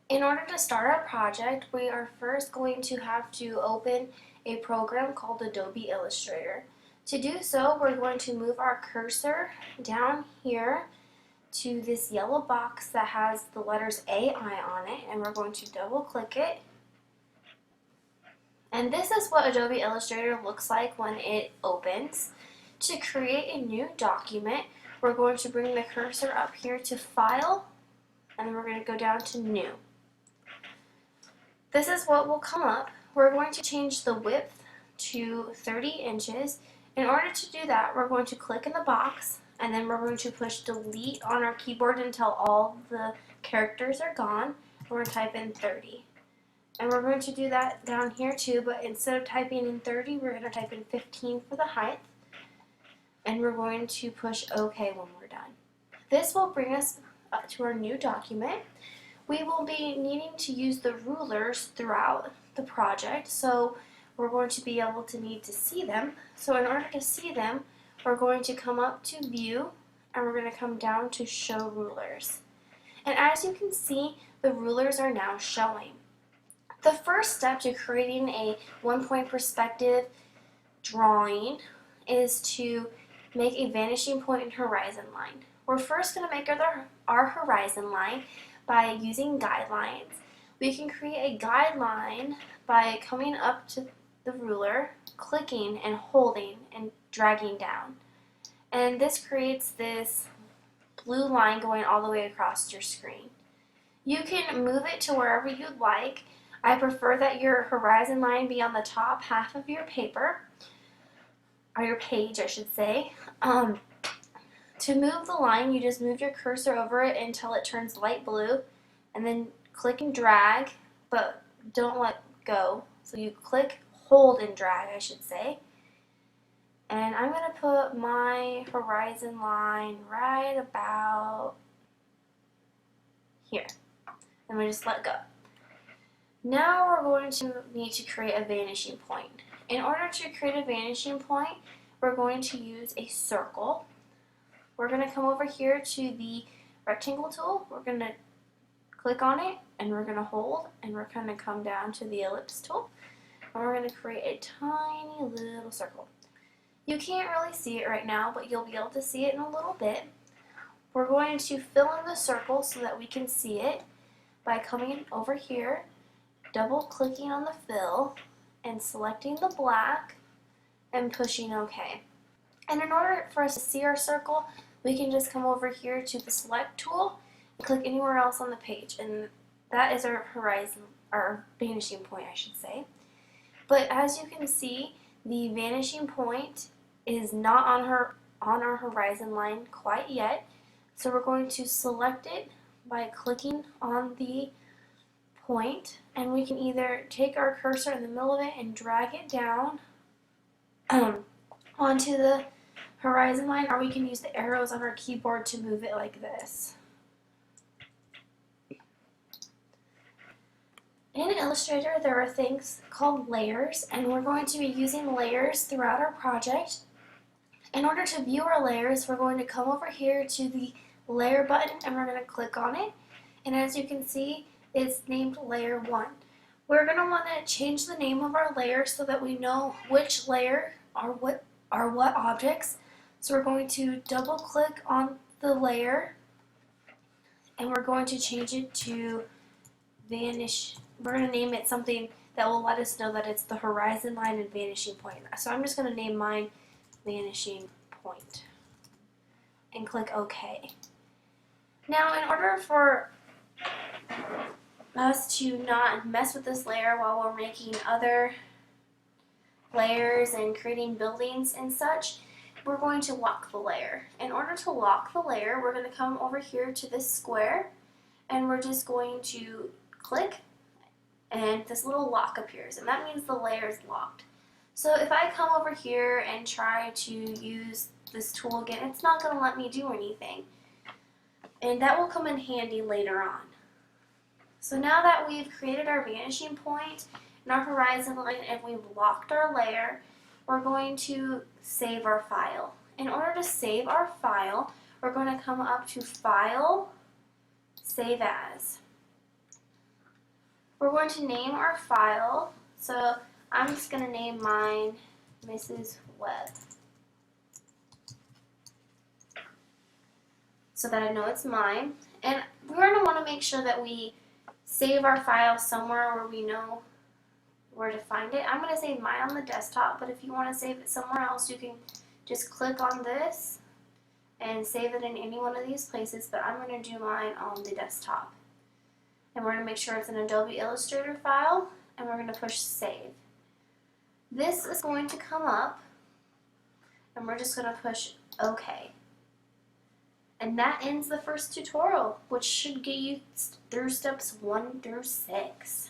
In order to start our project, we are first going to have to open a program called Adobe Illustrator. To do so, we're going to move our cursor down here to this yellow box that has the letters AI on it, and we're going to double click it. And this is what Adobe Illustrator looks like when it opens. To create a new document, we're going to bring the cursor up here to File, and we're going to go down to New. This is what will come up. We're going to change the width to 30 inches. In order to do that, we're going to click in the box, and then we're going to push delete on our keyboard until all the characters are gone. We're going to type in 30. And we're going to do that down here too, but instead of typing in 30, we're going to type in 15 for the height. And we're going to push OK when we're done. This will bring us up to our new document. We will be needing to use the rulers throughout the project, so we're going to be able to need to see them. So in order to see them, we're going to come up to View, and we're going to come down to Show Rulers. And as you can see, the rulers are now showing. The first step to creating a one-point perspective drawing is to make a vanishing point and horizon line. We're first going to make our horizon line by using guidelines. We can create a guideline by coming up to the ruler, clicking and holding and dragging down. And this creates this blue line going all the way across your screen. You can move it to wherever you'd like. I prefer that your horizon line be on the top half of your paper, or your page I should say. To move the line, you just move your cursor over it until it turns light blue, and then click and drag, but don't let go. So you click, hold, and drag, I should say. And I'm going to put my horizon line right about here. And we just let go. Now we're going to need to create a vanishing point. In order to create a vanishing point, we're going to use a circle. We're going to come over here to the rectangle tool. We're going to click on it, and we're going to hold, and we're going to come down to the ellipse tool, and we're going to create a tiny little circle. You can't really see it right now, but you'll be able to see it in a little bit. We're going to fill in the circle so that we can see it by coming over here, double clicking on the fill, and selecting the black, and pushing OK. And in order for us to see our circle, we can just come over here to the select tool and click anywhere else on the page, and that is our horizon, our vanishing point I should say. But as you can see, the vanishing point is not on our horizon line quite yet, so we're going to select it by clicking on the point, and we can either take our cursor in the middle of it and drag it down onto the horizon line, or we can use the arrows on our keyboard to move it like this. In Illustrator, there are things called layers, and we're going to be using layers throughout our project. In order to view our layers, we're going to come over here to the layer button, and we're going to click on it. And as you can see, it's named Layer 1. We're going to want to change the name of our layer so that we know which layer are what objects. So we're going to double click on the layer, and we're going to change it to vanish. We're going to name it something that will let us know that it's the horizon line and vanishing point. So I'm just going to name mine vanishing point and click OK. Now in order for us to not mess with this layer while we're making other layers and creating buildings and such, we're going to lock the layer. In order to lock the layer, we're going to come over here to this square, and we're just going to click, and this little lock appears, and that means the layer is locked. So if I come over here and try to use this tool again, it's not going to let me do anything. And that will come in handy later on. So now that we've created our vanishing point and our horizon line and we've locked our layer, we're going to save our file. In order to save our file, we're going to come up to File, Save As. going to name our file. So I'm just going to name mine Mrs. Webb, so that I know it's mine. And we're going to want to make sure that we save our file somewhere where we know where to find it. I'm going to save mine on the desktop, but if you want to save it somewhere else, you can just click on this and save it in any one of these places, but I'm going to do mine on the desktop. And we're going to make sure it's an Adobe Illustrator file, and we're going to push save. This is going to come up, and we're just going to push OK. And that ends the first tutorial, which should get you through steps 1 through 6.